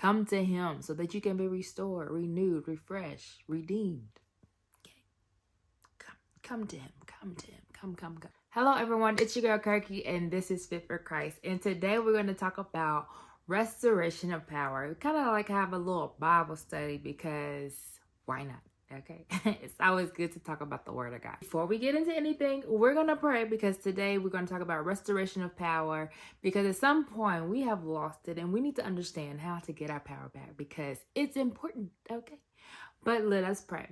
Come to him so that you can be restored, renewed, refreshed, redeemed. Okay. Come to him. Come to him. Come. Hello, everyone. It's your girl, Kirky, and this is Fit for Christ. And today we're going to talk about restoration of power. We kind of like have a little Bible study because why not? Okay. It's always good to talk about the word of God. Before we get into anything, we're going to pray because today we're going to talk about restoration of power, because at some point we have lost it and we need to understand how to get our power back because it's important. Okay. But let us pray.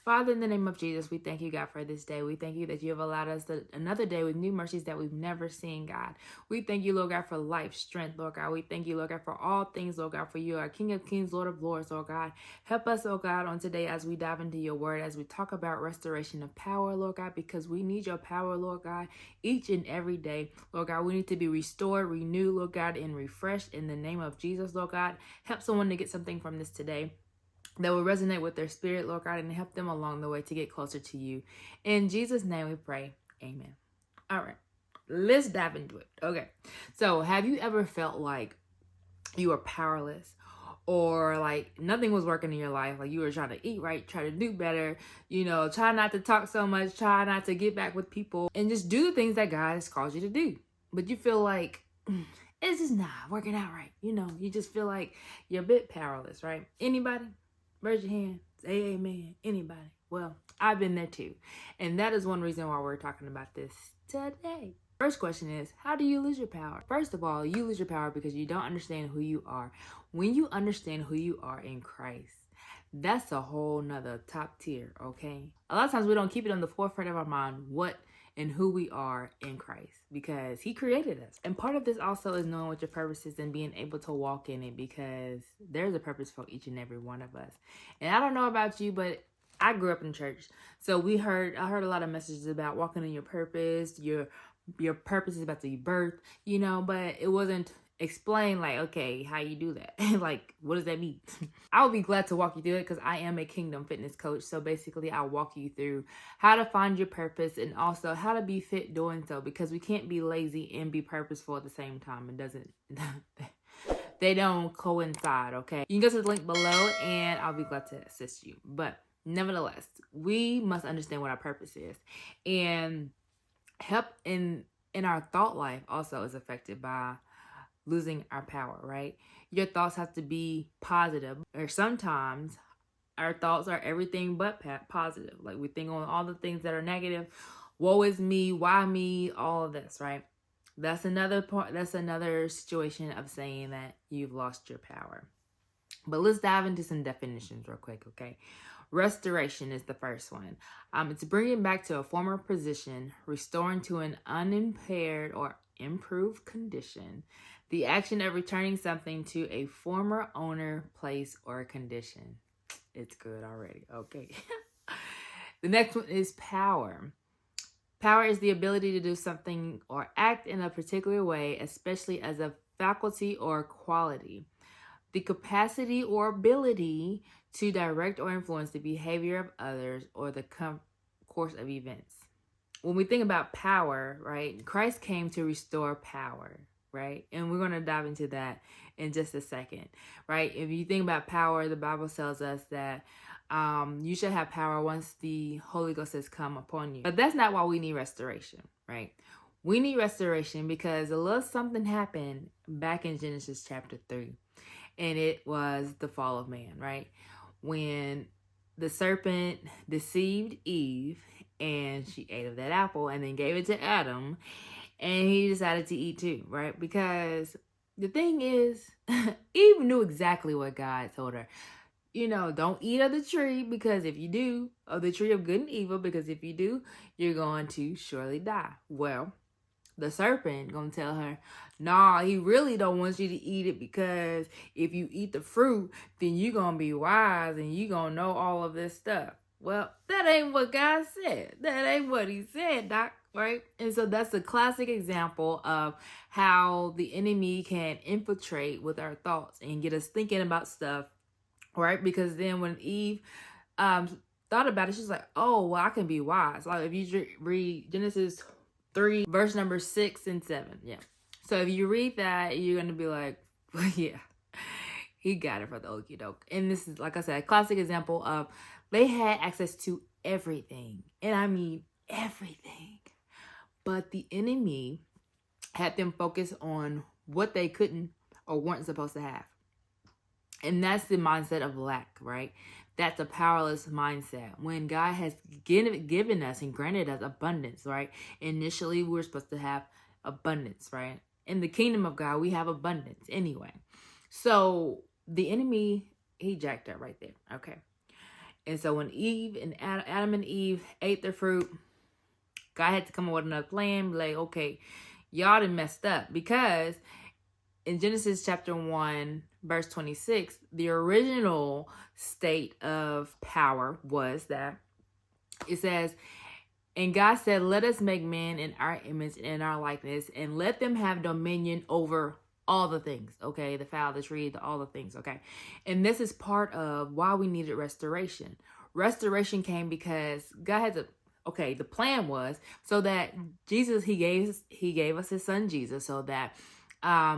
Father, in the name of Jesus, we thank you, God, for this day. We thank you that you have allowed us another day with new mercies that we've never seen, God. We thank you, Lord God, for life, strength, Lord God. We thank you, Lord God, for all things, Lord God, for you are King of Kings, Lord of Lords, Lord God. Help us, oh God, on today as we dive into your word, as we talk about restoration of power, Lord God, because we need your power, Lord God, each and every day. Lord God, we need to be restored, renewed, Lord God, and refreshed in the name of Jesus, Lord God. Help someone to get something from this today that will resonate with their spirit, Lord God, and help them along the way to get closer to you. In Jesus' name we pray. Amen. All right, let's dive into it. Okay, so have you ever felt like you were powerless, or like nothing was working in your life? Like you were trying to eat right, try to do better, try not to talk so much, try not to get back with people, and just do the things that God has called you to do. But you feel like it's just not working out right. You just feel like you're a bit powerless, right? Anybody? Raise your hand. Say amen. Anybody? Well, I've been there too. And that is one reason why we're talking about this today. First question is, how do you lose your power? First of all, you lose your power because you don't understand who you are. When you understand who you are in Christ, that's a whole nother top tier, okay? A lot of times we don't keep it on the forefront of our mind what and who we are in Christ because he created us. And part of this also is knowing what your purpose is and being able to walk in it, because there's a purpose for each and every one of us. And I don't know about you, but I grew up in church. So I heard a lot of messages about walking in your purpose. Your purpose is about to be birthed, but it wasn't explain like, okay, how you do that. Like, what does that mean? I would be glad to walk you through it because I am a kingdom fitness coach. So basically I'll walk you through how to find your purpose and also how to be fit doing so, because we can't be lazy and be purposeful at the same time. It doesn't, they don't coincide. Okay. You can go to the link below and I'll be glad to assist you. But nevertheless, we must understand what our purpose is, and help in our thought life also is affected by losing our power, right? Your thoughts have to be positive, or sometimes our thoughts are everything but positive. Like we think on all the things that are negative. Woe is me, why me, all of this, right? That's another part. That's another situation of saying that you've lost your power. But let's dive into some definitions real quick, okay? Restoration is the first one. It's bringing back to a former position, restoring to an unimpaired or improved condition. The action of returning something to a former owner, place, or condition. It's good already. Okay. The next one is power. Power is the ability to do something or act in a particular way, especially as a faculty or quality. The capacity or ability to direct or influence the behavior of others or the course of events. When we think about power, right, Christ came to restore power, right? And we're going to dive into that in just a second, right? If you think about power, the Bible tells us that you should have power once the Holy Ghost has come upon you. But that's not why we need restoration, right? We need restoration because a little something happened back in Genesis chapter 3. And it was the fall of man, right? When the serpent deceived Eve and she ate of that apple and then gave it to Adam, and he decided to eat too, right? Because the thing is, Eve knew exactly what God told her. Don't eat of the tree, because if you do, of the tree of good and evil, because if you do, you're going to surely die. Well, the serpent gonna tell her, nah, he really don't want you to eat it, because if you eat the fruit, then you gonna be wise and you gonna know all of this stuff. Well, that ain't what God said. That ain't what he said, Doc, right? And so that's a classic example of how the enemy can infiltrate with our thoughts and get us thinking about stuff, right? Because then when Eve thought about it, she's like, oh, well, I can be wise. Like if you read Genesis 3, verse number 6 and 7. Yeah. So if you read that, you're going to be like, well, yeah, He got it for the okie doke. And this is, like I said, a classic example of they had access to everything. And I mean everything. But the enemy had them focus on what they couldn't or weren't supposed to have. And that's the mindset of lack, right? That's a powerless mindset. When God has given us and granted us abundance, right? Initially, we were supposed to have abundance, right? In the kingdom of God, we have abundance anyway. So the enemy, he jacked up right there. Okay. And so when Eve and Adam and Eve ate the fruit, God had to come up with another plan. Like, okay, y'all done messed up, because in Genesis chapter 1, verse 26, the original state of power was that it says, and God said, let us make man in our image and in our likeness, and let them have dominion over all the things, okay? The fowl, the tree, all the things, okay? And this is part of why we needed restoration. Restoration came because God had to, okay, the plan was so that Jesus, he gave us his son Jesus so that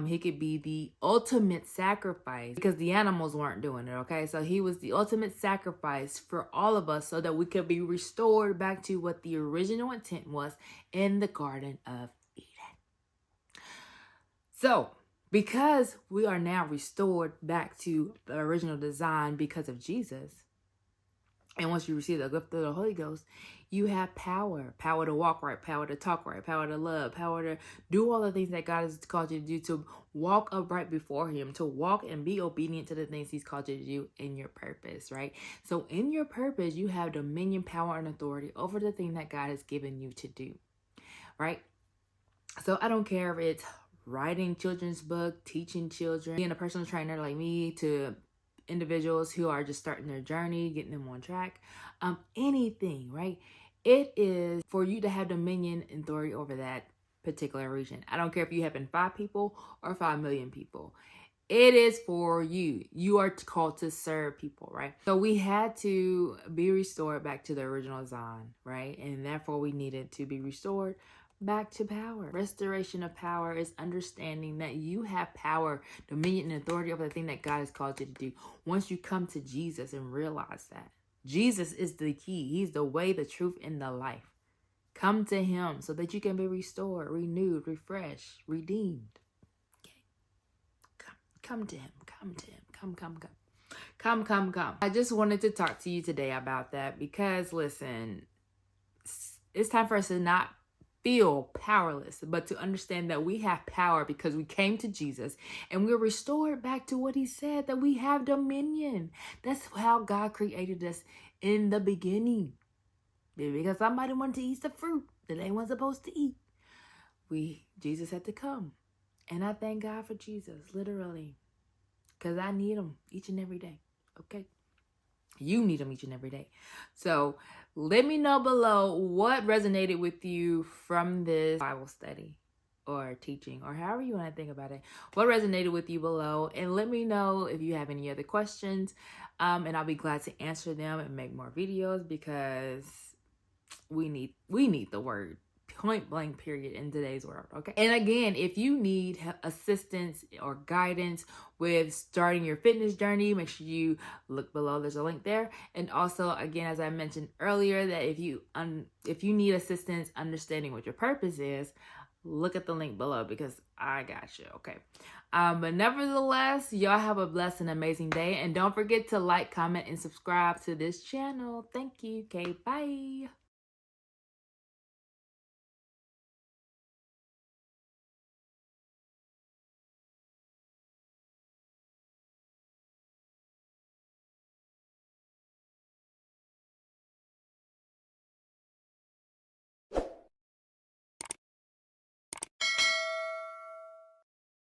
he could be the ultimate sacrifice, because the animals weren't doing it, okay? So he was the ultimate sacrifice for all of us so that we could be restored back to what the original intent was in the Garden of Eden. So, because we are now restored back to the original design because of Jesus, and once you receive the gift of the Holy Ghost, you have power. Power to walk right, power to talk right, power to love, power to do all the things that God has called you to do, to walk upright before him, to walk and be obedient to the things he's called you to do in your purpose, right? So in your purpose, you have dominion, power, and authority over the thing that God has given you to do, right? So I don't care if it's writing children's book, teaching children, being a personal trainer like me, to individuals who are just starting their journey, getting them on track, anything, right? It is for you to have dominion and authority over that particular region. I don't care if you happen 5 people or 5 million people. It is for you. You are called to serve people, right? So we had to be restored back to the original design, right? And therefore we needed to be restored back to power. Restoration of power is understanding that you have power, dominion, and authority over the thing that God has called you to do. Once you come to Jesus and realize that Jesus is the key. He's the way, the truth, and the life. Come to him so that you can be restored, renewed, refreshed, redeemed. Okay. Come to him. Come to him. Come. I just wanted to talk to you today about that because, listen, it's time for us to not feel powerless, but to understand that we have power because we came to Jesus and we're restored back to what he said, that we have dominion. That's how God created us in the beginning. Because somebody wanted to eat the fruit that they weren't supposed to eat. Jesus had to come. And I thank God for Jesus, literally. Because I need him each and every day. Okay? You need them each and every day. So let me know below what resonated with you from this Bible study or teaching or however you want to think about it. What resonated with you below, and let me know if you have any other questions, and I'll be glad to answer them and make more videos because we need the word. Point blank period in today's world. Okay. And again, if you need assistance or guidance with starting your fitness journey, make sure you look below. There's a link there. And also, again, as I mentioned earlier, that if you need assistance understanding what your purpose is, look at the link below because I got you. Okay. But nevertheless, y'all have a blessed and amazing day. And don't forget to like, comment, and subscribe to this channel. Thank you. Okay. Bye.